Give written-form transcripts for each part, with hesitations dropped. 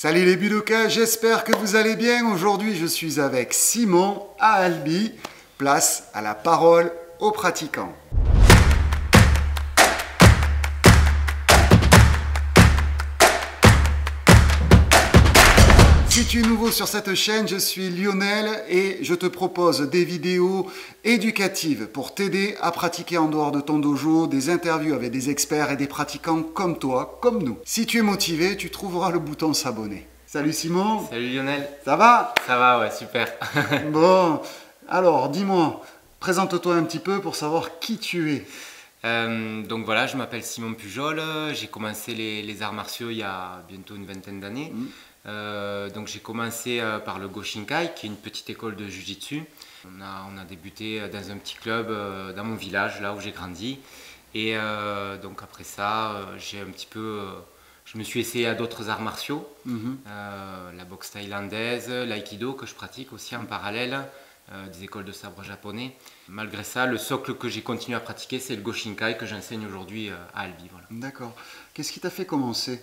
Salut les Budokas, j'espère que vous allez bien. Aujourd'hui, je suis avec Simon à Albi. Place à la parole aux pratiquants. Si tu es nouveau sur cette chaîne, je suis Lionel et je te propose des vidéos éducatives pour t'aider à pratiquer en dehors de ton dojo, des interviews avec des experts et des pratiquants comme toi, comme nous. Si tu es motivé, tu trouveras le bouton s'abonner. Salut Simon. Salut Lionel. Ça va? Ça va, ouais, super. Bon, alors dis-moi, présente-toi un petit peu pour savoir qui tu es. Donc voilà, je m'appelle Simon Pujol, j'ai commencé les arts martiaux il y a bientôt une vingtaine d'années. Donc j'ai commencé par le Goshinkai, qui est une petite école de Jiu-Jitsu. On a débuté dans un petit club dans mon village, là où j'ai grandi. Et donc après ça, je me suis essayé à d'autres arts martiaux, la boxe thaïlandaise, l'aïkido que je pratique aussi en parallèle, des écoles de sabre japonais. Malgré ça, le socle que j'ai continué à pratiquer, c'est le Goshinkai que j'enseigne aujourd'hui à Albi. Voilà. D'accord. Qu'est-ce qui t'a fait commencer?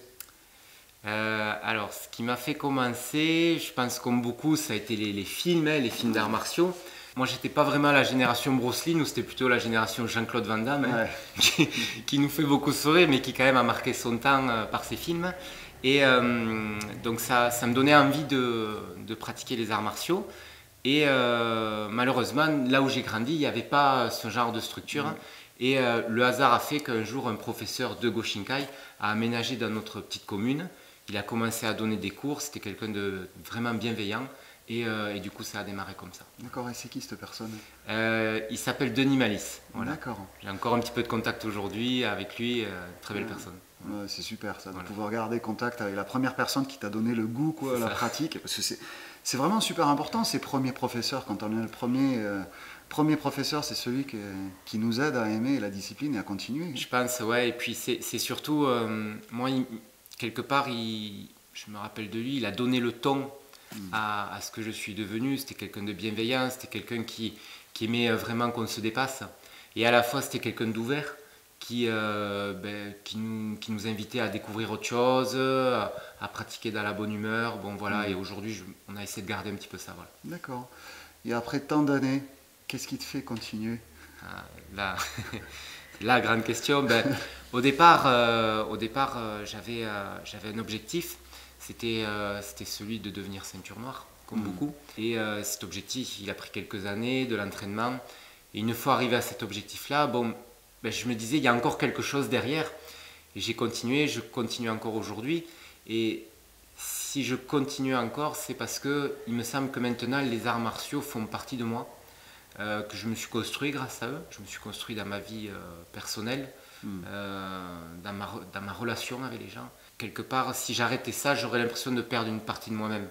Alors, ce qui m'a fait commencer, je pense comme beaucoup, ça a été les films, les films d'arts martiaux. Moi, j'étais pas vraiment la génération Bruce Lee, nous c'était plutôt la génération Jean-Claude Van Damme, qui nous fait beaucoup sourire, mais qui quand même a marqué son temps par ses films. Et donc ça me donnait envie de pratiquer les arts martiaux. Et malheureusement, là où j'ai grandi, il n'y avait pas ce genre de structure. Et le hasard a fait qu'un jour, un professeur de Goshinkai a aménagé dans notre petite commune. Il a commencé à donner des cours, c'était quelqu'un de vraiment bienveillant. Et du coup, ça a démarré comme ça. D'accord, et c'est qui cette personne? Il s'appelle Denis Malice. Voilà. D'accord. J'ai encore un petit peu de contact aujourd'hui avec lui, très belle personne. Ouais, c'est super ça, de pouvoir garder contact avec la première personne qui t'a donné le goût à la pratique. Parce que c'est vraiment super important, ces premiers professeurs. Quand on est le premier professeur, c'est celui qui nous aide à aimer la discipline et à continuer. Je pense, ouais. Et puis c'est surtout, moi, quelque part, je me rappelle de lui, il a donné le ton à ce que je suis devenu. C'était quelqu'un de bienveillant, c'était quelqu'un qui aimait vraiment qu'on se dépasse. Et à la fois, c'était quelqu'un d'ouvert qui nous invitait à découvrir autre chose, à pratiquer dans la bonne humeur. Bon, voilà. Et aujourd'hui, on a essayé de garder un petit peu ça. Voilà. D'accord. Et après tant d'années, qu'est-ce qui te fait continuer? La grande question. Au départ, j'avais un objectif. C'était celui de devenir ceinture noire, comme beaucoup. Et cet objectif, il a pris quelques années, de l'entraînement. Et une fois arrivé à cet objectif-là, je me disais, il y a encore quelque chose derrière. Et j'ai continué, je continue encore aujourd'hui. Et si je continue encore, c'est parce qu'il me semble que maintenant, les arts martiaux font partie de moi. Que je me suis construit grâce à eux. Je me suis construit dans ma vie personnelle, dans ma relation avec les gens. Quelque part, si j'arrêtais ça, j'aurais l'impression de perdre une partie de moi-même.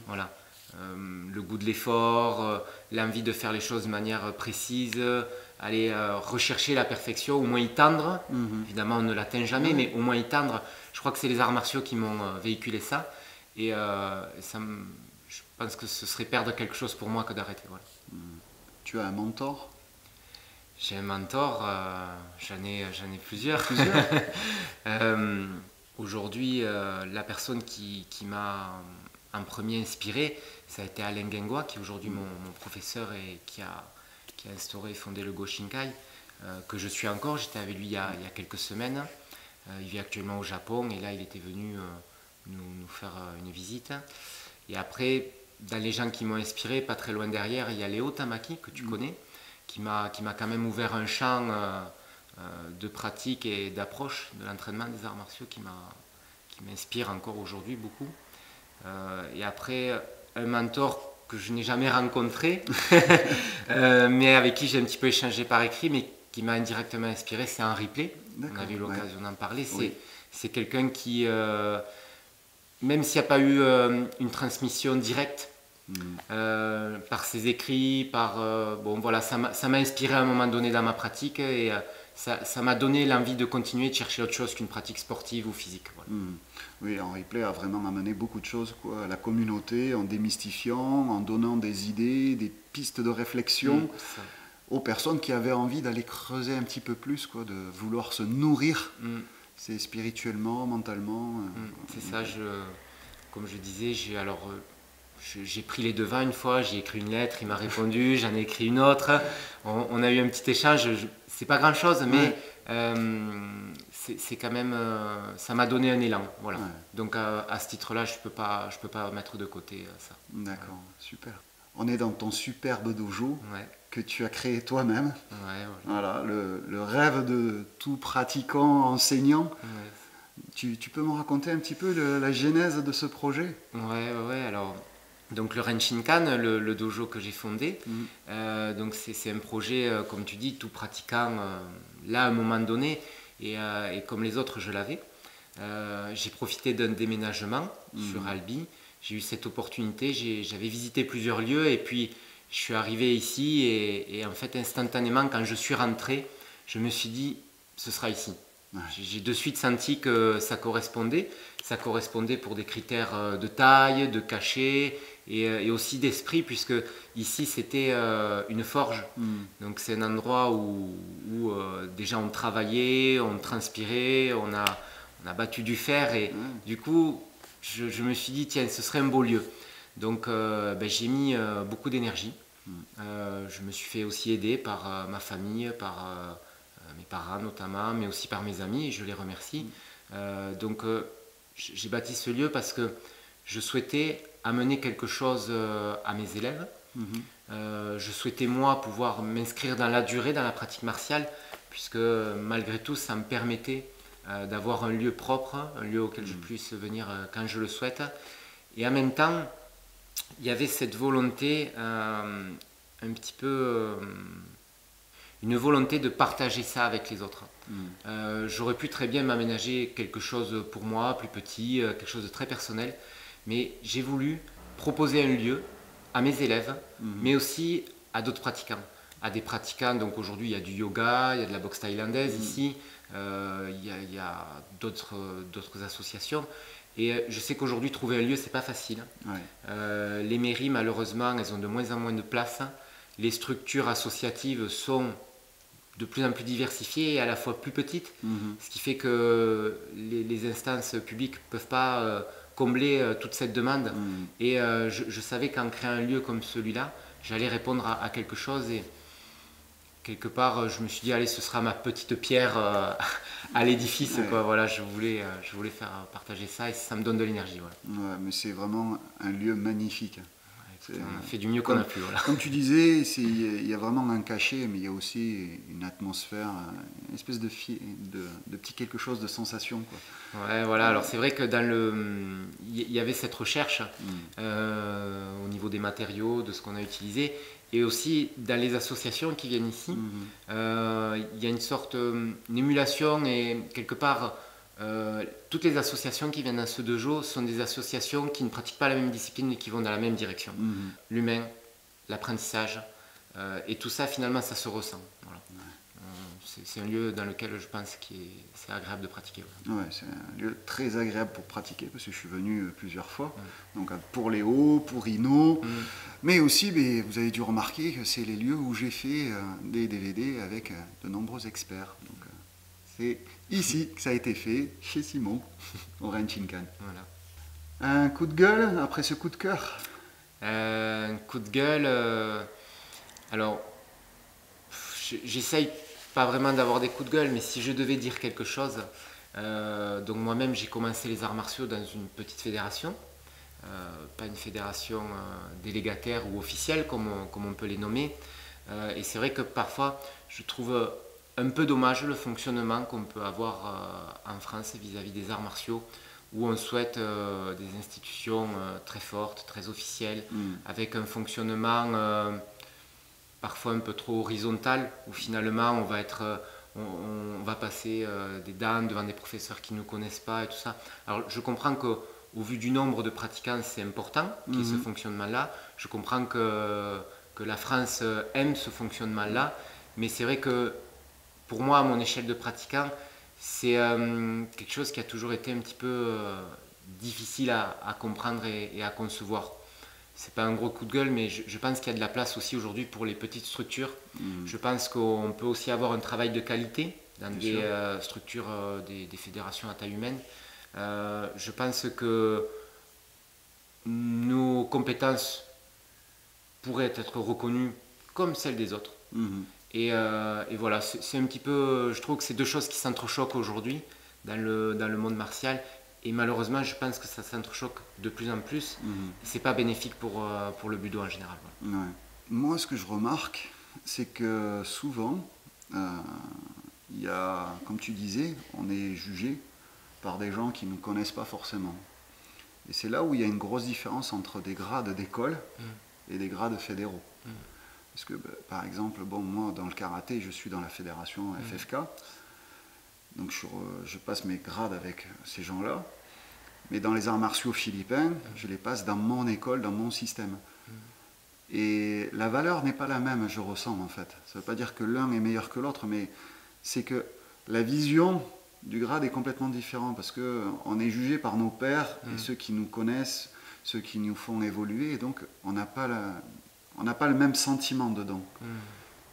Voilà. Le goût de l'effort, l'envie de faire les choses de manière précise, aller rechercher la perfection, au moins y tendre. Évidemment, on ne l'atteint jamais, mais au moins y tendre. Je crois que c'est les arts martiaux qui m'ont véhiculé ça. Et je pense que ce serait perdre quelque chose pour moi que d'arrêter. Voilà. Tu as un mentor? J'ai un mentor, j'en ai plusieurs. Aujourd'hui, la personne qui m'a en premier inspiré, ça a été Alain Guingois, qui est aujourd'hui mon professeur et qui a instauré et fondé le Goshinkai, que je suis encore. J'étais avec lui il y a quelques semaines. Il vit actuellement au Japon et là, il était venu nous faire une visite. Et après, dans les gens qui m'ont inspiré, pas très loin derrière, il y a Léo Tamaki, que tu connais, qui m'a quand même ouvert un champ de pratique et d'approche de l'entraînement des arts martiaux qui m'inspire encore aujourd'hui beaucoup. Et après, un mentor que je n'ai jamais rencontré, mais avec qui j'ai un petit peu échangé par écrit, mais qui m'a indirectement inspiré, c'est Henri Play. On a eu l'occasion d'en parler. C'est quelqu'un qui, même s'il n'y a pas eu une transmission directe, par ses écrits, ça m'a inspiré à un moment donné dans ma pratique et ça m'a donné l'envie de continuer de chercher autre chose qu'une pratique sportive ou physique. Voilà. Oui, Henri Play a vraiment amené beaucoup de choses à la communauté, en démystifiant, en donnant des idées, des pistes de réflexion aux personnes qui avaient envie d'aller creuser un petit peu plus, de vouloir se nourrir, c'est spirituellement, mentalement. C'est ça, comme je disais, j'ai pris les devants une fois, j'ai écrit une lettre, il m'a répondu, j'en ai écrit une autre. On a eu un petit échange, c'est pas grand chose, mais c'est quand même, ça m'a donné un élan. Voilà. Ouais. Donc à ce titre-là, je peux pas mettre de côté ça. D'accord, super. On est dans ton superbe dojo que tu as créé toi-même. Voilà, le rêve de tout pratiquant, enseignant. Tu peux me raconter un petit peu la genèse de ce projet? Ouais. Alors, donc le Renshinkan, le dojo que j'ai fondé, donc c'est un projet, comme tu dis, tout pratiquant là à un moment donné, et comme les autres, je l'avais. J'ai profité d'un déménagement sur Albi. J'ai eu cette opportunité, j'avais visité plusieurs lieux, et puis je suis arrivé ici, et en fait, instantanément, quand je suis rentré, je me suis dit, ce sera ici. J'ai de suite senti que ça correspondait. Ça correspondait pour des critères de taille, de cachet et aussi d'esprit, puisque ici c'était une forge. Donc c'est un endroit où déjà on travaillait, on transpirait, on a battu du fer, et du coup je me suis dit, tiens, ce serait un beau lieu. Donc j'ai mis beaucoup d'énergie. Je me suis fait aussi aider par ma famille, par mes parents notamment, mais aussi par mes amis, et je les remercie. Donc j'ai bâti ce lieu parce que je souhaitais amener quelque chose à mes élèves. Je souhaitais moi pouvoir m'inscrire dans la durée, dans la pratique martiale, puisque malgré tout ça me permettait d'avoir un lieu propre, un lieu auquel je puisse venir quand je le souhaite. Et en même temps, il y avait cette volonté un petit peu... une volonté de partager ça avec les autres. J'aurais pu très bien m'aménager quelque chose pour moi, plus petit, quelque chose de très personnel, mais j'ai voulu proposer un lieu à mes élèves, mais aussi à d'autres pratiquants. À des pratiquants, donc aujourd'hui il y a du yoga, il y a de la boxe thaïlandaise ici, il y a d'autres associations. Et je sais qu'aujourd'hui trouver un lieu c'est pas facile. Les mairies malheureusement elles ont de moins en moins de place. Les structures associatives sont de plus en plus diversifiées et à la fois plus petites, ce qui fait que les instances publiques ne peuvent pas combler toute cette demande. Et je savais qu'en créant un lieu comme celui-là, j'allais répondre à quelque chose, et quelque part je me suis dit, allez, ce sera ma petite pierre à l'édifice. Voilà, je voulais faire partager ça, et ça me donne de l'énergie. Voilà. Mais c'est vraiment un lieu magnifique. On a fait du mieux qu'on a pu. Voilà. Comme tu disais, il y a vraiment un cachet, mais il y a aussi une atmosphère, une espèce de petit quelque chose de sensation. Voilà. Alors c'est vrai que il y avait cette recherche au niveau des matériaux, de ce qu'on a utilisé, et aussi dans les associations qui viennent ici. Il y a une sorte d'émulation, et quelque part, toutes les associations qui viennent dans ce dojo sont des associations qui ne pratiquent pas la même discipline, mais qui vont dans la même direction. L'humain, l'apprentissage, et tout ça finalement ça se ressent. Voilà. C'est un lieu dans lequel je pense que c'est agréable de pratiquer. C'est un lieu très agréable pour pratiquer, parce que je suis venu plusieurs fois, donc pour Léo, pour Rino, mais aussi vous avez dû remarquer que c'est les lieux où j'ai fait des DVD avec de nombreux experts. Donc, c'est ici que ça a été fait, chez Simon, au Renshinkan. Voilà. Un coup de gueule après ce coup de cœur? Un coup de gueule, alors j'essaye pas vraiment d'avoir des coups de gueule, mais si je devais dire quelque chose, donc moi-même j'ai commencé les arts martiaux dans une petite fédération, pas une fédération délégataire ou officielle comme on peut les nommer, et c'est vrai que parfois je trouve un peu dommage le fonctionnement qu'on peut avoir en France vis-à-vis des arts martiaux, où on souhaite des institutions très fortes, très officielles, avec un fonctionnement parfois un peu trop horizontal, où finalement on va passer des dames devant des professeurs qui ne nous connaissent pas et tout ça. Alors je comprends qu'au vu du nombre de pratiquants, c'est important qu'il y ait ce fonctionnement-là. Je comprends que la France aime ce fonctionnement-là, mais c'est vrai que pour moi, à mon échelle de pratiquant, c'est quelque chose qui a toujours été un petit peu difficile à comprendre et à concevoir. C'est pas un gros coup de gueule, mais je pense qu'il y a de la place aussi aujourd'hui pour les petites structures. Je pense qu'on peut aussi avoir un travail de qualité dans des structures, des fédérations à taille humaine. Je pense que compétences pourraient être reconnues comme celles des autres. Et voilà, c'est un petit peu, je trouve que c'est deux choses qui s'entrechoquent aujourd'hui dans le monde martial. Et malheureusement, je pense que ça s'entrechoque de plus en plus. C'est pas bénéfique pour le budo en général. Ouais. Moi, ce que je remarque, c'est que souvent, il y a, comme tu disais, on est jugé par des gens qui ne nous connaissent pas forcément. Et c'est là où il y a une grosse différence entre des grades d'école et des grades fédéraux. Parce que, par exemple, bon, moi, dans le karaté, je suis dans la fédération FFK. Donc, je passe mes grades avec ces gens-là. Mais dans les arts martiaux philippins, je les passe dans mon école, dans mon système. Et la valeur n'est pas la même, je ressens, en fait. Ça ne veut pas dire que l'un est meilleur que l'autre, mais c'est que la vision du grade est complètement différente. Parce qu'on est jugé par nos pairs et ceux qui nous connaissent, ceux qui nous font évoluer. Et donc, on n'a pas le même sentiment dedans.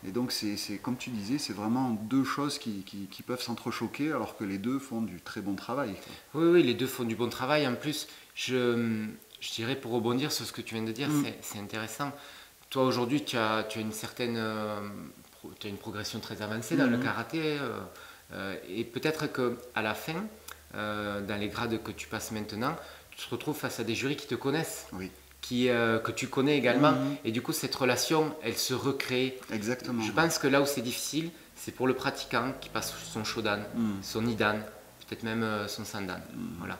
Et donc, c'est comme tu disais, c'est vraiment deux choses qui peuvent s'entrechoquer alors que les deux font du très bon travail. Oui, les deux font du bon travail. En plus, je dirais, pour rebondir sur ce que tu viens de dire, c'est intéressant. Toi, aujourd'hui, tu as une certaine tu as une progression très avancée dans le karaté. Et peut-être qu'à la fin, dans les grades que tu passes maintenant, tu te retrouves face à des jurys qui te connaissent. Oui. Que tu connais également, et du coup cette relation elle se recrée. Exactement. Je pense que là où c'est difficile, c'est pour le pratiquant qui passe son shodan, son idan, peut-être même son sandan. Voilà.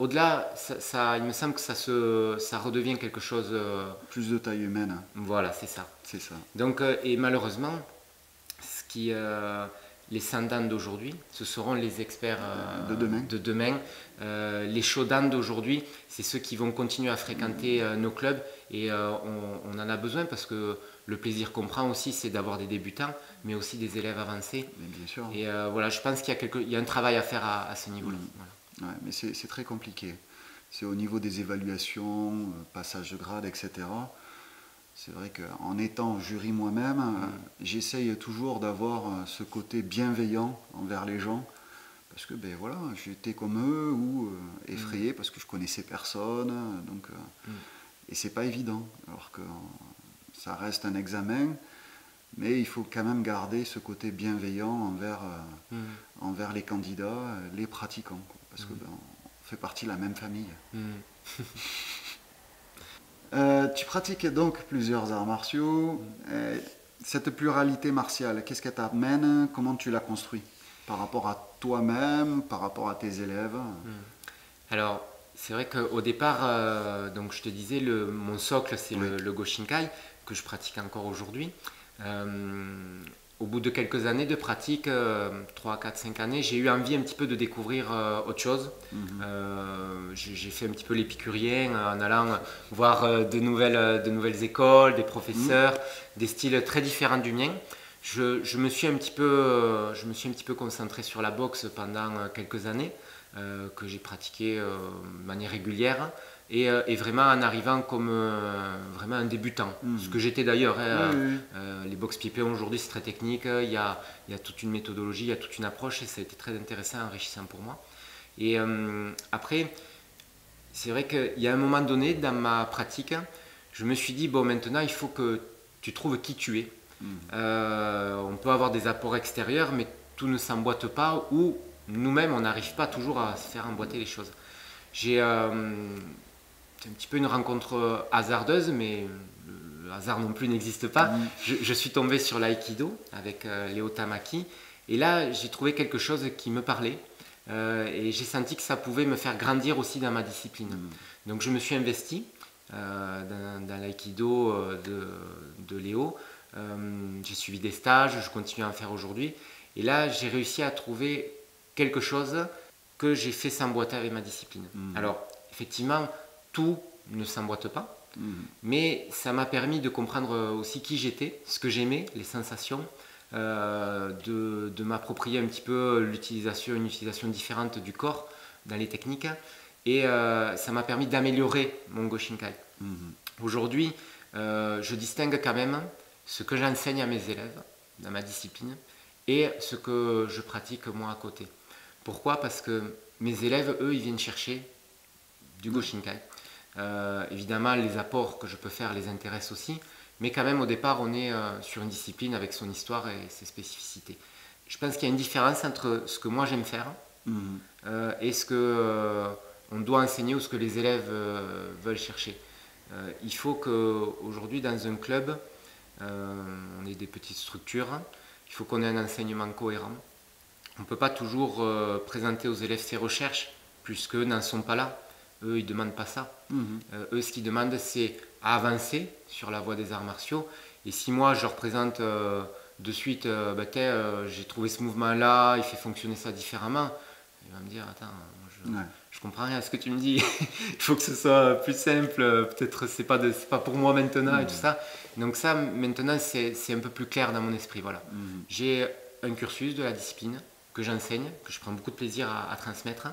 Au-delà, il me semble que ça redevient quelque chose. Plus de taille humaine. Voilà, c'est ça. C'est ça. Donc, et malheureusement, les sandans d'aujourd'hui, ce seront les experts de demain. Les shodan d'aujourd'hui, c'est ceux qui vont continuer à fréquenter nos clubs, et on en a besoin parce que le plaisir qu'on prend aussi, c'est d'avoir des débutants, mais aussi des élèves avancés. Bien sûr. Et voilà, je pense qu'il y a un travail à faire à ce niveau-là. Voilà. Ouais, mais c'est très compliqué. C'est au niveau des évaluations, passage de grade, etc. C'est vrai qu'en étant jury moi-même, j'essaye toujours d'avoir ce côté bienveillant envers les gens. Parce que ben voilà, j'étais comme eux ou effrayé parce que je connaissais personne. Donc, et c'est pas évident. Alors que ça reste un examen, mais il faut quand même garder ce côté bienveillant envers les candidats, les pratiquants. Quoi, parce que on fait partie de la même famille. Tu pratiques donc plusieurs arts martiaux. Cette pluralité martiale, qu'est-ce qu'elle t'amène? Comment tu l'as construit par rapport à toi-même, par rapport à tes élèves? Alors, c'est vrai qu'au départ, donc je te disais, mon socle, c'est le Goshinkai, que je pratique encore aujourd'hui. Au bout de quelques années de pratique, 3, 4, 5 années, j'ai eu envie un petit peu de découvrir autre chose. J'ai fait un petit peu l'épicurien en allant voir de nouvelles écoles, des professeurs, des styles très différents du mien. Je me suis un petit peu concentré sur la boxe pendant quelques années, que j'ai pratiqué de manière régulière. Et vraiment en arrivant comme vraiment un débutant, ce que j'étais d'ailleurs. Les box pieds aujourd'hui c'est très technique, il y a toute une méthodologie, il y a toute une approche, et ça a été très intéressant, enrichissant pour moi. Et après, c'est vrai qu'il y a un moment donné dans ma pratique, je me suis dit, bon, maintenant il faut que tu trouves qui tu es. On peut avoir des apports extérieurs, mais tout ne s'emboîte pas, ou nous-mêmes on n'arrive pas toujours à se faire emboîter les choses. C'est un petit peu une rencontre hasardeuse, mais le hasard non plus n'existe pas. Je suis tombé sur l'aïkido avec Léo Tamaki, et là j'ai trouvé quelque chose qui me parlait, et j'ai senti que ça pouvait me faire grandir aussi dans ma discipline. Donc je me suis investi dans l'aïkido de Léo. J'ai suivi des stages, je continue à en faire aujourd'hui, et là j'ai réussi à trouver quelque chose que j'ai fait s'emboîter avec ma discipline. Alors effectivement, tout ne s'emboîte pas, mais ça m'a permis de comprendre aussi qui j'étais, ce que j'aimais, les sensations, de m'approprier un petit peu une utilisation différente du corps dans les techniques, et ça m'a permis d'améliorer mon Goshinkai. Aujourd'hui, je distingue quand même ce que j'enseigne à mes élèves dans ma discipline et ce que je pratique moi à côté. Pourquoi? Parce que mes élèves, eux, ils viennent chercher du Goshinkai. Évidemment, les apports que je peux faire les intéressent aussi, mais quand même, au départ, on est sur une discipline avec son histoire et ses spécificités. Je pense qu'il y a une différence entre ce que moi j'aime faire et ce que on doit enseigner ou ce que les élèves veulent chercher. Il faut qu'aujourd'hui, dans un club, on ait des petites structures, il faut qu'on ait un enseignement cohérent. On ne peut pas toujours présenter aux élèves ses recherches, puisque n'en sont pas là. Eux, ils ne demandent pas ça. Eux, ce qu'ils demandent, c'est à avancer sur la voie des arts martiaux. Et si moi, je leur présente de suite, j'ai trouvé ce mouvement-là, il fait fonctionner ça différemment, ils vont me dire, attends, je comprends rien à ce que tu me dis. Il faut que ce soit plus simple, peut-être c'est pas pour moi maintenant et tout ça. Donc ça, maintenant, c'est un peu plus clair dans mon esprit. Voilà. J'ai un cursus de la discipline que j'enseigne, que je prends beaucoup de plaisir à transmettre.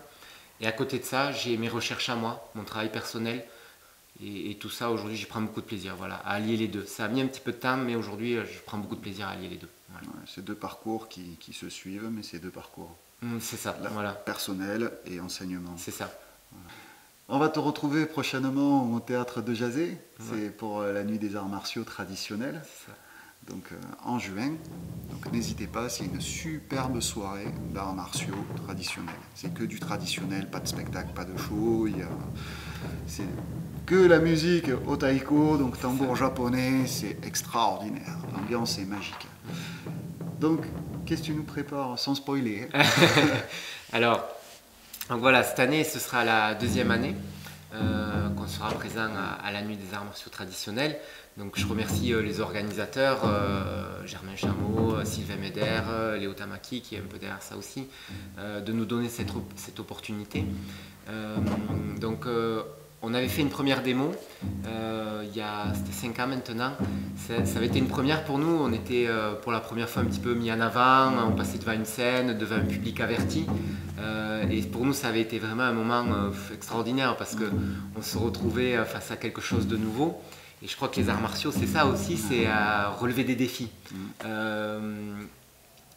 Et à côté de ça, j'ai mes recherches à moi, mon travail personnel. Et tout ça, aujourd'hui, je prends beaucoup de plaisir à allier les deux. Ça a mis un petit peu de temps, mais aujourd'hui, je prends beaucoup de plaisir à allier les deux. Voilà. C'est deux parcours qui se suivent, mais c'est deux parcours. C'est ça, personnel et enseignement. C'est ça. Voilà. On va te retrouver prochainement au Théâtre de Jazé. C'est pour la nuit des arts martiaux traditionnels. C'est ça. Donc en juin. Donc n'hésitez pas, c'est une superbe soirée d'arts martiaux traditionnels. C'est que du traditionnel, pas de spectacle, pas de show. C'est que la musique au taiko, donc tambour japonais, c'est extraordinaire. L'ambiance est magique. Donc, qu'est-ce que tu nous prépares sans spoiler? Alors, donc voilà, cette année, ce sera la deuxième année qu'on sera présent à la nuit des arts martiaux traditionnels. Donc je remercie les organisateurs, Germain Chameau, Sylvain Meder, Léo Tamaki qui est un peu derrière ça aussi, de nous donner cette opportunité. On avait fait une première démo, c'était 5 ans maintenant. Ça avait été une première pour nous, on était pour la première fois un petit peu mis en avant, on passait devant une scène, devant un public averti. Et pour nous, ça avait été vraiment un moment extraordinaire parce qu'on se retrouvait face à quelque chose de nouveau. Et je crois que les arts martiaux, c'est ça aussi, c'est relever des défis.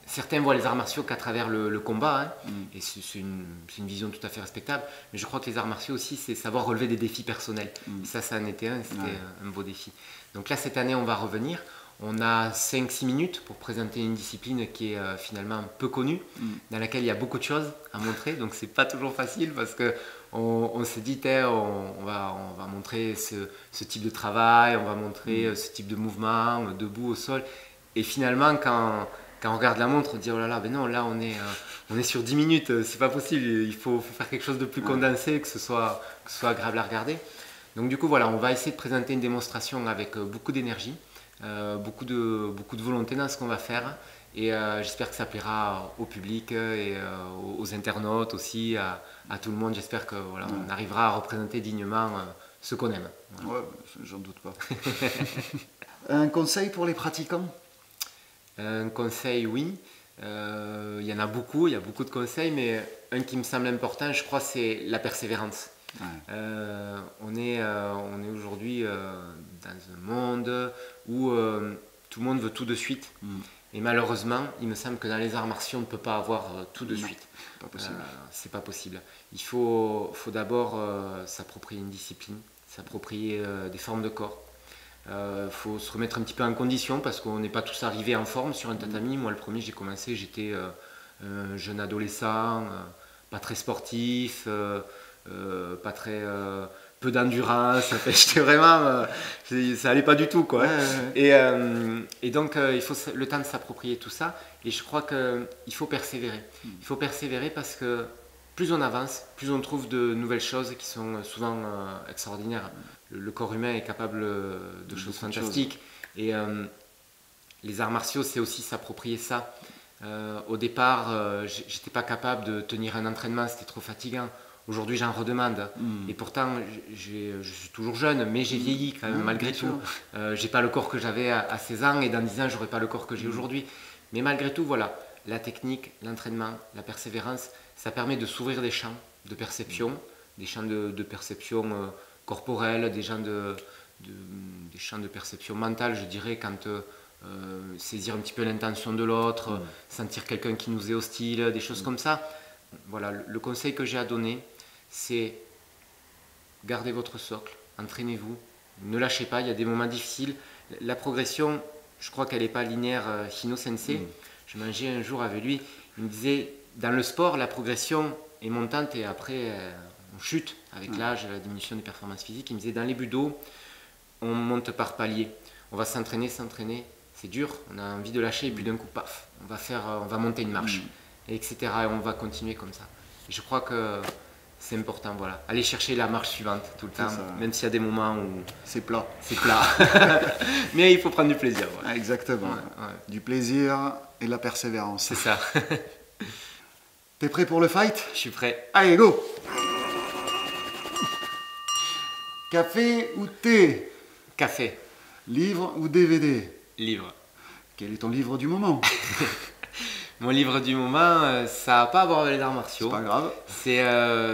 Certains voient les arts martiaux qu'à travers le combat, et c'est une vision tout à fait respectable, mais je crois que les arts martiaux aussi, c'est savoir relever des défis personnels. Et ça en était c'était un beau défi. Donc là, cette année, on va revenir. On a 5-6 minutes pour présenter une discipline qui est finalement peu connue, dans laquelle il y a beaucoup de choses à montrer, donc c'est pas toujours facile parce qu'on s'est dit, on va montrer ce type de travail, on va montrer ce type de mouvement, debout au sol, et finalement, quand on regarde la montre, on dit oh là là, ben non, là on est sur 10 minutes, c'est pas possible, il faut faire quelque chose de plus condensé, que ce soit agréable à regarder. Donc du coup voilà, on va essayer de présenter une démonstration avec beaucoup d'énergie, beaucoup de volonté dans ce qu'on va faire, et j'espère que ça plaira au public et aux internautes aussi, à tout le monde. J'espère que on arrivera à représenter dignement ce qu'on aime. Ouais, j'en doute pas. Un conseil pour les pratiquants? Un conseil, oui. Il y en a beaucoup, il y a beaucoup de conseils, mais un qui me semble important, je crois, c'est la persévérance. On est aujourd'hui dans un monde où tout le monde veut tout de suite. Et malheureusement, il me semble que dans les arts martiaux, on ne peut pas avoir tout de suite. Pas possible. C'est pas possible. Il faut d'abord s'approprier une discipline, s'approprier des formes de corps. Faut se remettre un petit peu en condition parce qu'on n'est pas tous arrivés en forme sur un tatami. Moi, le premier, j'ai commencé, j'étais un jeune adolescent, pas très sportif, pas très peu d'endurance. J'étais vraiment, ça allait pas du tout, quoi. Et donc, il faut le temps de s'approprier tout ça. Et je crois qu'il faut persévérer. Il faut persévérer parce que plus on avance, plus on trouve de nouvelles choses qui sont souvent extraordinaires. Le corps humain est capable de choses fantastiques. Et les arts martiaux, c'est aussi s'approprier ça. Au départ, j'étais pas capable de tenir un entraînement, c'était trop fatigant. Aujourd'hui, j'en redemande. Et pourtant, je suis toujours jeune, mais j'ai vieilli quand même, malgré tout. J'ai pas le corps que j'avais à 16 ans, et dans 10 ans, j'aurai pas le corps que j'ai aujourd'hui. Mais malgré tout, voilà, la technique, l'entraînement, la persévérance, ça permet de s'ouvrir des champs de perception, des champs de perception corporelle, des champs de perception mentale, je dirais, quand saisir un petit peu l'intention de l'autre, sentir quelqu'un qui nous est hostile, des choses comme ça. Voilà, le conseil que j'ai à donner, c'est gardez votre socle, entraînez-vous, ne lâchez pas, il y a des moments difficiles. La progression, je crois qu'elle n'est pas linéaire. Hino Sensei, je mangeais un jour avec lui, il me disait, dans le sport, la progression est montante et après on chute avec l'âge, la diminution des performances physiques. Il me disait, dans les budo, on monte par palier. On va s'entraîner, c'est dur, on a envie de lâcher et puis d'un coup, paf, on va monter une marche, etc. Et on va continuer comme ça. Et je crois que c'est important, voilà. Aller chercher la marche suivante tout le temps, même s'il y a des moments où c'est plat. C'est plat. Mais il faut prendre du plaisir. Voilà. Exactement. Du plaisir et de la persévérance. C'est ça. T'es prêt pour le fight? Je suis prêt. Allez, go! Café ou thé? Café. Livre ou DVD? Livre. Quel est ton livre du moment? Mon livre du moment, ça n'a pas à voir avec les arts martiaux. C'est pas grave. C'est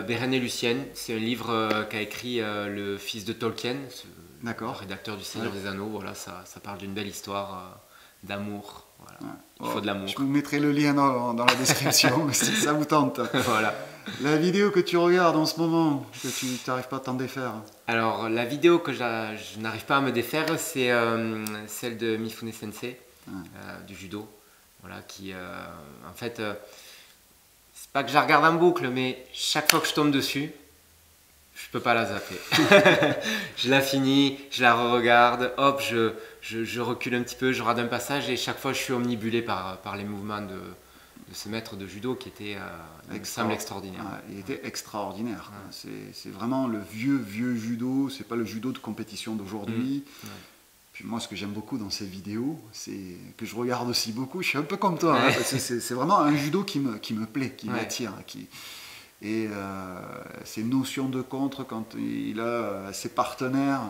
Beren et Lucienne. C'est un livre qu'a écrit le fils de Tolkien, le rédacteur du Seigneur des Anneaux. Voilà, ça parle d'une belle histoire d'amour. Voilà. Il faut de l'amour. Je vous mettrai le lien dans la description si ça vous tente. Voilà. La vidéo que tu regardes en ce moment, que tu n'arrives pas à t'en défaire? Alors, la vidéo que je n'arrive pas à me défaire, c'est celle de Mifune Sensei, du judo. Voilà, qui, en fait, c'est pas que je la regarde en boucle, mais chaque fois que je tombe dessus, je peux pas la zapper. Je la finis, je la re-regarde, hop, je recule un petit peu, je rate un passage et chaque fois je suis omnibulé par les mouvements de ce maître de judo qui était, il me semble, extraordinaire. Il était extraordinaire. C'est vraiment le vieux judo, c'est pas le judo de compétition d'aujourd'hui. Puis moi, ce que j'aime beaucoup dans ces vidéos, c'est que je regarde aussi beaucoup, je suis un peu comme toi, c'est vraiment un judo qui me plaît, qui m'attire. Et ces notions de contre, quand il a ses partenaires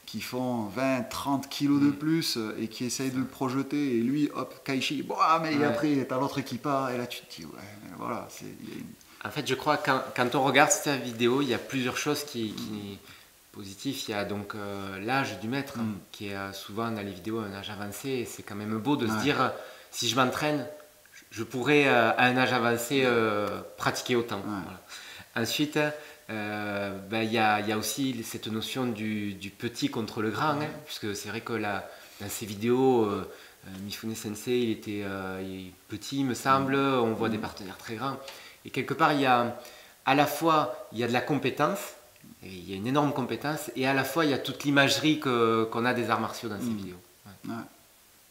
qui font 20-30 kilos de plus et qui essayent de le projeter, et lui, hop, Kaishi, mais après, t'as l'autre qui part, et là tu te dis, voilà. En fait, je crois que quand on regarde cette vidéo, il y a plusieurs choses qui positives. Il y a donc l'âge du maître, qui est souvent dans les vidéos à un âge avancé, et c'est quand même beau de se dire, si je m'entraîne, je pourrais à un âge avancé pratiquer autant. Voilà. Ensuite, y a aussi cette notion du petit contre le grand, puisque c'est vrai que dans ces vidéos, Mifune Sensei, il était petit, il me semble, on voit des partenaires très grands. Et quelque part, à la fois, il y a de la compétence, et il y a une énorme compétence, et à la fois, il y a toute l'imagerie qu'on a des arts martiaux dans ces vidéos.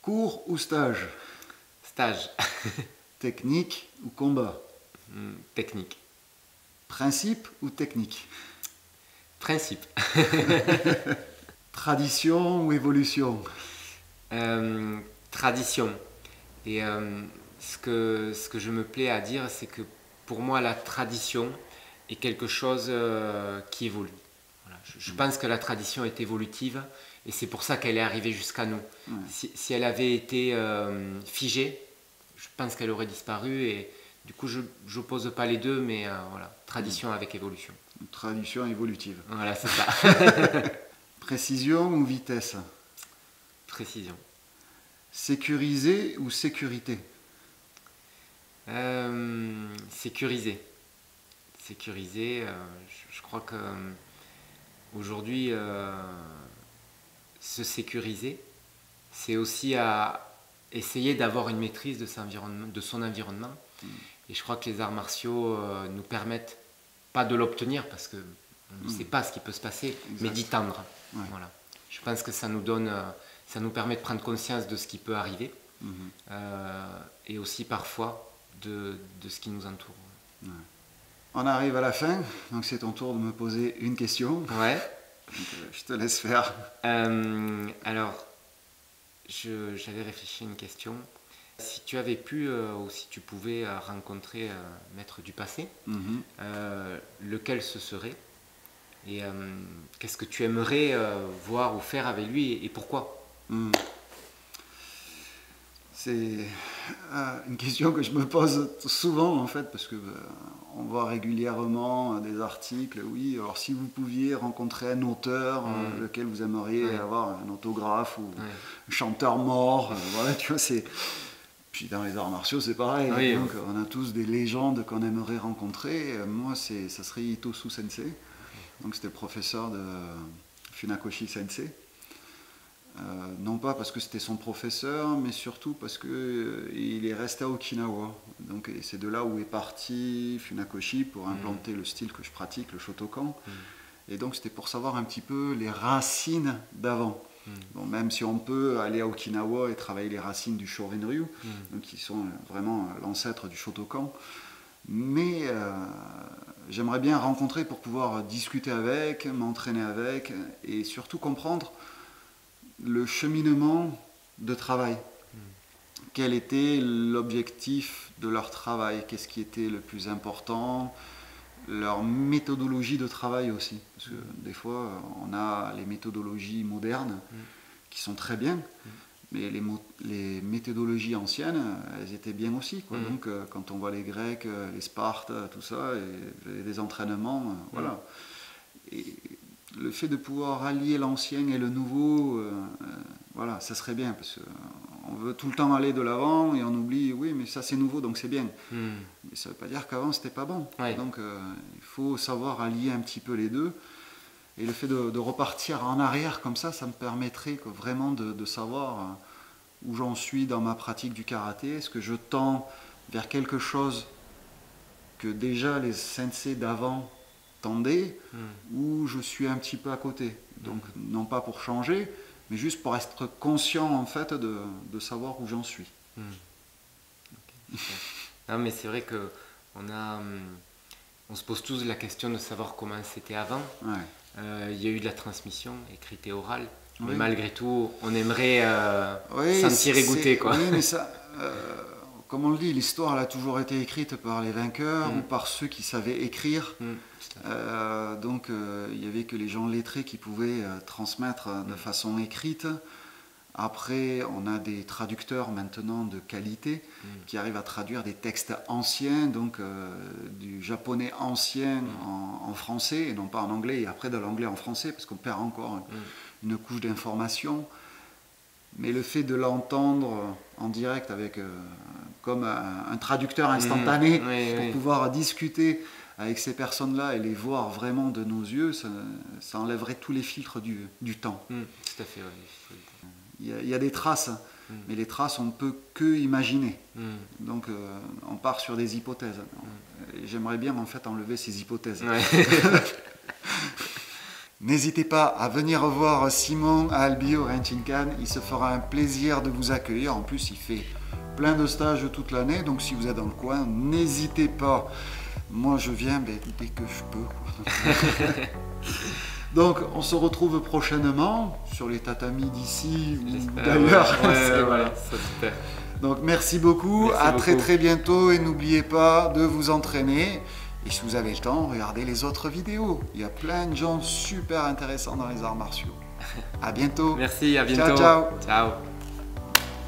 Cours ou stage? Stage. Technique ou combat? Technique. Principe ou technique? Principe. Tradition ou évolution? Tradition. Et ce que je me plais à dire, c'est que pour moi, la tradition est quelque chose qui évolue. Voilà. Je pense que la tradition est évolutive et c'est pour ça qu'elle est arrivée jusqu'à nous. Si elle avait été figée, je pense qu'elle aurait disparu et du coup, je n'oppose pas les deux, mais voilà, tradition avec évolution. Tradition évolutive. Voilà, c'est ça. Précision ou vitesse? Précision. Sécuriser ou sécurité? Sécuriser. Sécuriser, je crois que aujourd'hui, se sécuriser, c'est aussi à essayer d'avoir une maîtrise de son environnement. Et je crois que les arts martiaux nous permettent, pas de l'obtenir parce qu'on ne sait pas ce qui peut se passer, mais d'y tendre. Voilà. Je pense que ça nous permet de prendre conscience de ce qui peut arriver et aussi parfois de ce qui nous entoure. On arrive à la fin, donc c'est ton tour de me poser une question. Ouais. Donc, je te laisse faire. Alors, j'avais réfléchi à une question. Si tu avais pu ou si tu pouvais rencontrer Maître du passé, lequel ce serait? Et qu'est-ce que tu aimerais voir ou faire avec lui et pourquoi? C'est une question que je me pose souvent en fait, parce que on voit régulièrement des articles, oui, alors si vous pouviez rencontrer un auteur, lequel vous aimeriez avoir un autographe ou un chanteur mort, voilà, tu vois, c'est... Puis dans les arts martiaux, c'est pareil, donc on a tous des légendes qu'on aimerait rencontrer. Moi, ça serait Itosu Sensei. Donc c'était le professeur de Funakoshi Sensei. Non pas parce que c'était son professeur, mais surtout parce qu'il est resté à Okinawa. Donc c'est de là où est parti Funakoshi pour implanter le style que je pratique, le Shotokan. Et donc c'était pour savoir un petit peu les racines d'avant. Bon, même si on peut aller à Okinawa et travailler les racines du Shorin-ryu, donc qui sont vraiment l'ancêtre du Shotokan, mais j'aimerais bien rencontrer pour pouvoir discuter avec, m'entraîner avec, et surtout comprendre le cheminement de travail. Quel était l'objectif de leur travail? Qu'est-ce qui était le plus important? Leur méthodologie de travail aussi. Parce que des fois, on a les méthodologies modernes qui sont très bien, mais les méthodologies anciennes, elles étaient bien aussi, quoi. Donc, quand on voit les Grecs, les Spartes, tout ça, et les entraînements, voilà. Et le fait de pouvoir allier l'ancien et le nouveau, voilà, ça serait bien, parce qu'on veut tout le temps aller de l'avant et on oublie, oui, mais ça c'est nouveau, donc c'est bien. Mais ça ne veut pas dire qu'avant c'était pas bon. Ouais. Donc il faut savoir allier un petit peu les deux. Et le fait de repartir en arrière comme ça me permettrait vraiment de savoir où j'en suis dans ma pratique du karaté. Est-ce que je tends vers quelque chose que déjà les sensei d'avant tendaient, ou je suis un petit peu à côté. Donc non pas pour changer, mais juste pour être conscient en fait de savoir où j'en suis. Okay. Non, mais c'est vrai que on se pose tous la question de savoir comment c'était avant. Ouais. Il y a eu de la transmission écrite et orale, Oui. mais malgré tout, on aimerait Oui, sentir et goûter, quoi. Oui, mais ça, comme on le dit, l'histoire elle a toujours été écrite par les vainqueurs ou par ceux qui savaient écrire. Donc il n'y avait que les gens lettrés qui pouvaient transmettre de façon écrite. Après, on a des traducteurs maintenant de qualité qui arrivent à traduire des textes anciens, donc du japonais ancien en français et non pas en anglais, et après de l'anglais en français, parce qu'on perd encore une couche d'information. Mais le fait de l'entendre en direct avec comme un traducteur instantané pour pouvoir discuter avec ces personnes-là et les voir vraiment de nos yeux, ça enlèverait tous les filtres du temps. Tout à fait, ouais. Il y a des traces, mais les traces, on ne peut que imaginer. Donc, on part sur des hypothèses. Et j'aimerais bien, en fait, enlever ces hypothèses. Ouais. N'hésitez pas à venir voir Simon à Albio Renchinkan. Il se fera un plaisir de vous accueillir. En plus, il fait plein de stages toute l'année. Donc, si vous êtes dans le coin, n'hésitez pas. Moi, je viens dès que je peux, quoi. Donc, on se retrouve prochainement sur les tatamis d'ici ou d'ailleurs. Voilà. Donc, merci beaucoup. À très bientôt. Et n'oubliez pas de vous entraîner. Et si vous avez le temps, regardez les autres vidéos. Il y a plein de gens super intéressants dans les arts martiaux. À bientôt. Merci, à bientôt. Ciao, ciao. Ciao.